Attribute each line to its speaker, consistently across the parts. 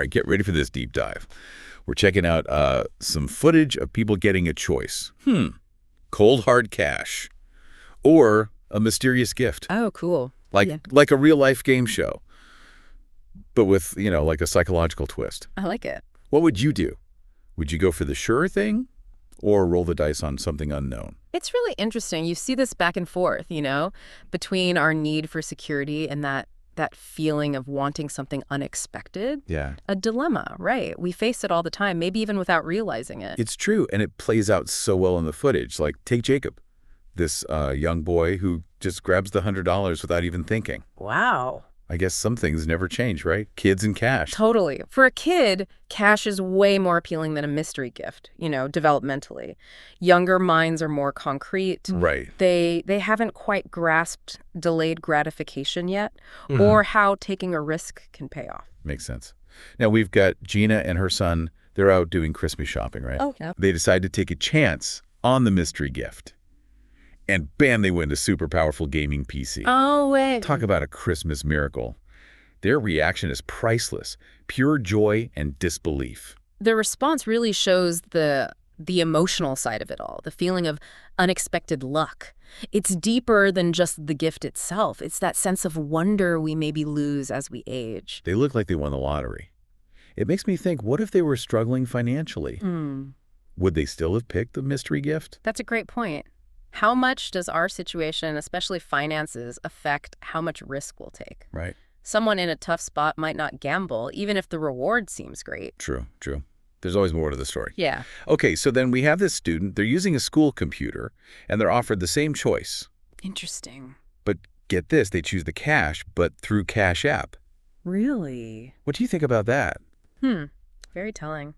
Speaker 1: right, get ready for this deep dive. We're checking out some footage of people getting a choice. Cold hard cash or a mysterious gift.
Speaker 2: Oh, cool.
Speaker 1: Like a real-life game show, but with, like a psychological twist.
Speaker 2: I like it.
Speaker 1: What would you do? Would you go for the sure thing or roll the dice on something unknown?
Speaker 2: It's really interesting. You see this back and forth, between our need for security and that feeling of wanting something unexpected.
Speaker 1: Yeah.
Speaker 2: A dilemma, right? We face it all the time, maybe even without realizing it.
Speaker 1: It's true, and it plays out so well in the footage. Like, take Jacob, this young boy who just grabs the $100 without even thinking.
Speaker 2: Wow.
Speaker 1: I guess some things never change, right? Kids and cash.
Speaker 2: Totally. For a kid, cash is way more appealing than a mystery gift, developmentally. Younger minds are more concrete.
Speaker 1: Right.
Speaker 2: They haven't quite grasped delayed gratification yet, or how taking a risk can pay off.
Speaker 1: Makes sense. Now, we've got Gina and her son. They're out doing Christmas shopping, right?
Speaker 2: Oh, yeah.
Speaker 1: They decide to take a chance on the mystery gift. And bam, they win a super powerful gaming PC.
Speaker 2: Oh, wait.
Speaker 1: Talk about a Christmas miracle. Their reaction is priceless, pure joy and disbelief.
Speaker 2: The response really shows the emotional side of it all, the feeling of unexpected luck. It's deeper than just the gift itself. It's that sense of wonder we maybe lose as we age.
Speaker 1: They look like they won the lottery. It makes me think, what if they were struggling financially? Would they still have picked the mystery gift?
Speaker 2: That's a great point. How much does our situation, especially finances, affect how much risk we'll take?
Speaker 1: Right.
Speaker 2: Someone in a tough spot might not gamble, even if the reward seems great.
Speaker 1: True. There's always more to the story.
Speaker 2: Yeah.
Speaker 1: Okay, so then we have this student. They're using a school computer, and they're offered the same choice.
Speaker 2: Interesting.
Speaker 1: But get this, they choose the cash, but through Cash App.
Speaker 2: Really?
Speaker 1: What do you think about that?
Speaker 2: Very telling.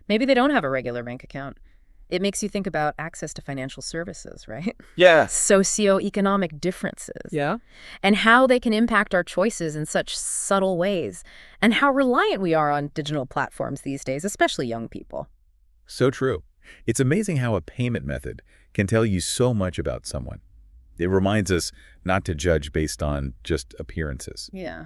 Speaker 2: Maybe they don't have a regular bank account. It makes you think about access to financial services, right?
Speaker 1: Yeah.
Speaker 2: Socioeconomic differences.
Speaker 3: Yeah.
Speaker 2: And how they can impact our choices in such subtle ways. And how reliant we are on digital platforms these days, especially young people.
Speaker 1: So true. It's amazing how a payment method can tell you so much about someone. It reminds us not to judge based on just appearances.
Speaker 2: Yeah.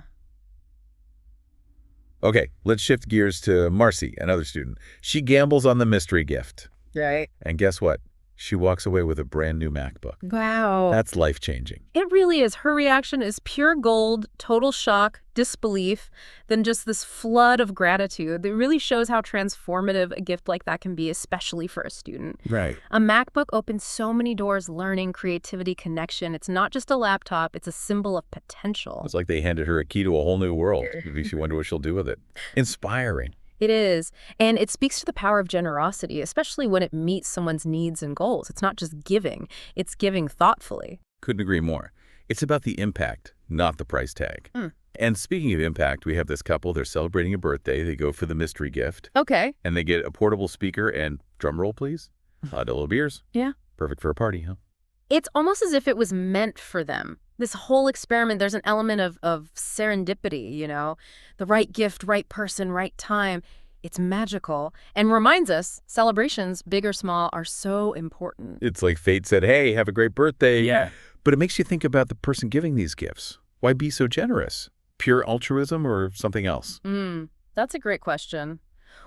Speaker 1: Okay, let's shift gears to Marcy, another student. She gambles on the mystery gift.
Speaker 2: Right.
Speaker 1: And guess what? She walks away with a brand new MacBook.
Speaker 2: Wow.
Speaker 1: That's life-changing.
Speaker 2: It really is. Her reaction is pure gold, total shock, disbelief, then just this flood of gratitude that really shows how transformative a gift like that can be, especially for a student.
Speaker 1: Right.
Speaker 2: A MacBook opens so many doors, learning, creativity, connection. It's not just a laptop, it's a symbol of potential.
Speaker 1: It's like they handed her a key to a whole new world. Maybe she wonder what she'll do with it. Inspiring.
Speaker 2: It is. And it speaks to the power of generosity, especially when it meets someone's needs and goals. It's not just giving, it's giving thoughtfully.
Speaker 1: Couldn't agree more. It's about the impact, not the price tag. And speaking of impact, we have this couple. They're celebrating a birthday. They go for the mystery gift.
Speaker 2: Okay.
Speaker 1: And they get a portable speaker and, drum roll please, a double of beers.
Speaker 2: Yeah.
Speaker 1: Perfect for a party, huh?
Speaker 2: It's almost as if it was meant for them. This whole experiment, there's an element of serendipity, the right gift, right person, right time. It's magical and reminds us celebrations, big or small, are so important.
Speaker 1: It's like fate said, hey, have a great birthday.
Speaker 3: Yeah.
Speaker 1: But it makes you think about the person giving these gifts. Why be so generous? Pure altruism or something else?
Speaker 2: That's a great question.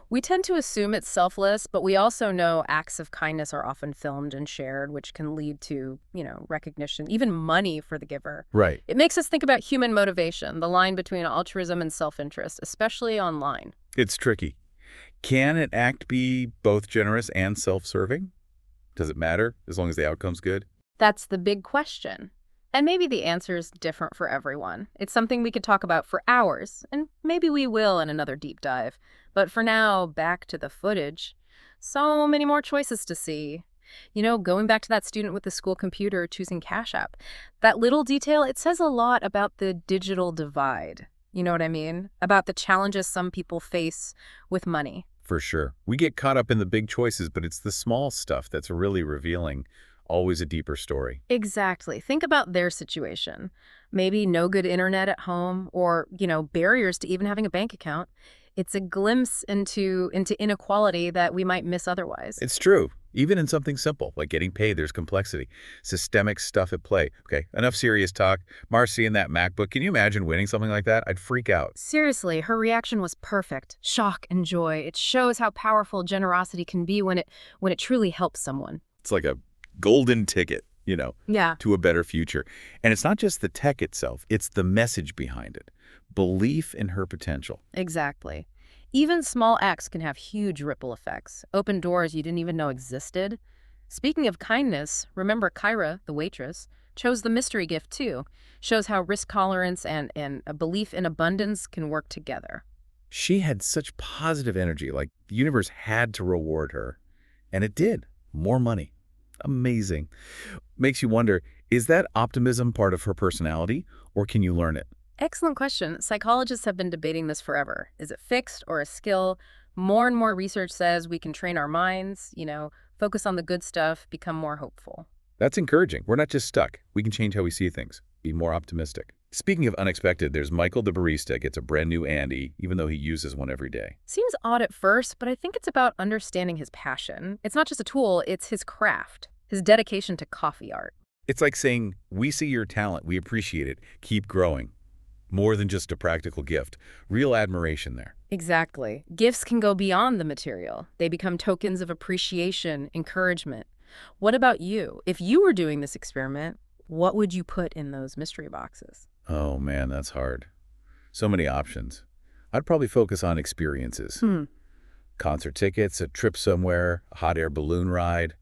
Speaker 2: We tend to assume it's selfless, but we also know acts of kindness are often filmed and shared, which can lead to, recognition, even money for the giver.
Speaker 1: Right.
Speaker 2: It makes us think about human motivation, the line between altruism and self-interest, especially online.
Speaker 1: It's tricky. Can an act be both generous and self-serving? Does it matter as long as the outcome's good?
Speaker 2: That's the big question. And maybe the answer is different for everyone. It's something we could talk about for hours, and maybe we will in another deep dive. But for now, back to the footage. So many more choices to see. Going back to that student with the school computer choosing Cash App, that little detail, it says a lot about the digital divide. You know what I mean? About the challenges some people face with money.
Speaker 1: For sure. We get caught up in the big choices, but it's the small stuff that's really revealing always a deeper story.
Speaker 2: Exactly. Think about their situation. Maybe no good internet at home or, barriers to even having a bank account. It's a glimpse into inequality that we might miss otherwise.
Speaker 1: It's true. Even in something simple, like getting paid, there's complexity. Systemic stuff at play. Okay, enough serious talk. Marcy and that MacBook, can you imagine winning something like that? I'd freak out.
Speaker 2: Seriously, her reaction was perfect. Shock and joy. It shows how powerful generosity can be when it truly helps someone.
Speaker 1: It's like a golden ticket,
Speaker 2: Yeah.
Speaker 1: to a better future. And it's not just the tech itself, it's the message behind it. Belief in her potential.
Speaker 2: Exactly. Even small acts can have huge ripple effects, open doors you didn't even know existed. Speaking of kindness, remember Kyra, the waitress, chose the mystery gift too. Shows how risk tolerance and a belief in abundance can work together.
Speaker 1: She had such positive energy, like the universe had to reward her. And it did. More money. Amazing. Makes you wonder, is that optimism part of her personality, or can you learn it?
Speaker 2: Excellent question. Psychologists have been debating this forever. Is it fixed or a skill? More and more research says we can train our minds, focus on the good stuff, become more hopeful.
Speaker 1: That's encouraging. We're not just stuck. We can change how we see things, be more optimistic. Speaking of unexpected, there's Michael the barista gets a brand new Andy, even though he uses one every day.
Speaker 2: Seems odd at first, but I think it's about understanding his passion. It's not just a tool, it's his craft, his dedication to coffee art.
Speaker 1: It's like saying, we see your talent, we appreciate it, keep growing. More than just a practical gift. Real admiration there.
Speaker 2: Exactly. Gifts can go beyond the material. They become tokens of appreciation, encouragement. What about you? If you were doing this experiment, what would you put in those mystery boxes?
Speaker 1: Oh man, that's hard. So many options. I'd probably focus on experiences. Concert tickets, a trip somewhere, a hot air balloon ride.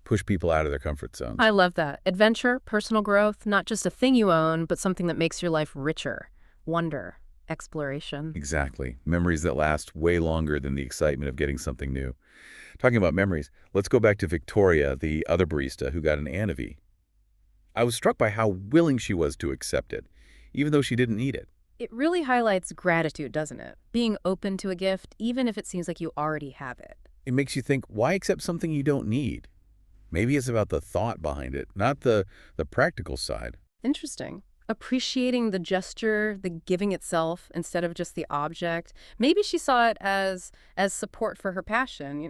Speaker 1: Push people out of their comfort zones.
Speaker 2: I love that. Adventure, personal growth, not just a thing you own, but something that makes your life richer. Wonder, exploration.
Speaker 1: Exactly. Memories that last way longer than the excitement of getting something new. Talking about memories, let's go back to Victoria, the other barista who got an Anavi. I was struck by how willing she was to accept it, even though she didn't need it.
Speaker 2: It really highlights gratitude, doesn't it? Being open to a gift, even if it seems like you already have it.
Speaker 1: It makes you think, why accept something you don't need? Maybe it's about the thought behind it, not the practical side.
Speaker 2: Interesting. Appreciating the gesture, the giving itself, instead of just the object. Maybe she saw it as support for her passion,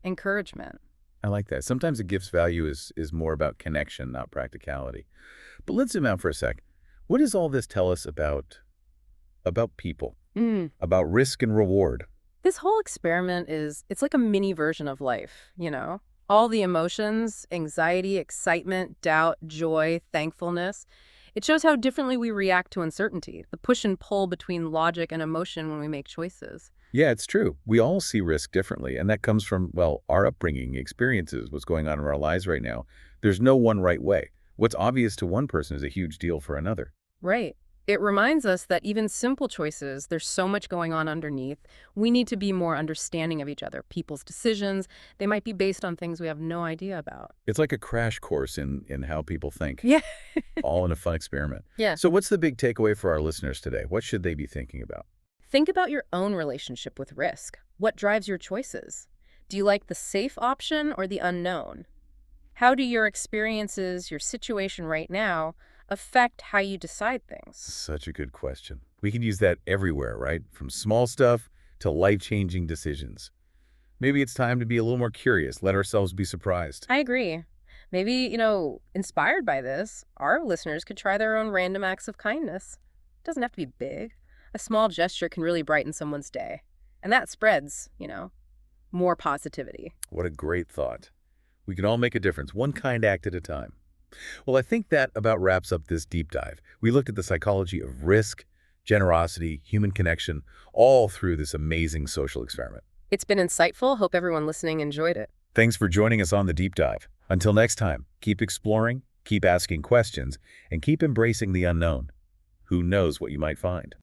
Speaker 2: encouragement.
Speaker 1: I like that. Sometimes a gift's value is more about connection, not practicality. But let's zoom out for a sec. What does all this tell us about people, about risk and reward?
Speaker 2: This whole experiment it's like a mini version of life. All the emotions, anxiety, excitement, doubt, joy, thankfulness. It shows how differently we react to uncertainty, the push and pull between logic and emotion when we make choices.
Speaker 1: Yeah, it's true. We all see risk differently, and that comes from, well, our upbringing, experiences, what's going on in our lives right now. There's no one right way. What's obvious to one person is a huge deal for another.
Speaker 2: Right. It reminds us that even simple choices, there's so much going on underneath. We need to be more understanding of each other. People's decisions, they might be based on things we have no idea about.
Speaker 1: It's like a crash course in how people think,
Speaker 2: Yeah.
Speaker 1: all in a fun experiment.
Speaker 2: Yeah.
Speaker 1: So what's the big takeaway for our listeners today? What should they be thinking about?
Speaker 2: Think about your own relationship with risk. What drives your choices? Do you like the safe option or the unknown? How do your experiences, your situation right now, affect how you decide things?
Speaker 1: Such a good question. We can use that everywhere, right? From small stuff to life-changing decisions. Maybe it's time to be a little more curious, let ourselves be surprised.
Speaker 2: I agree. Maybe, inspired by this, our listeners could try their own random acts of kindness. It doesn't have to be big. A small gesture can really brighten someone's day. And that spreads, more positivity.
Speaker 1: What a great thought. We can all make a difference, one kind act at a time. Well, I think that about wraps up this deep dive. We looked at the psychology of risk, generosity, human connection, all through this amazing social experiment.
Speaker 2: It's been insightful. Hope everyone listening enjoyed it.
Speaker 1: Thanks for joining us on the deep dive. Until next time, keep exploring, keep asking questions, and keep embracing the unknown. Who knows what you might find?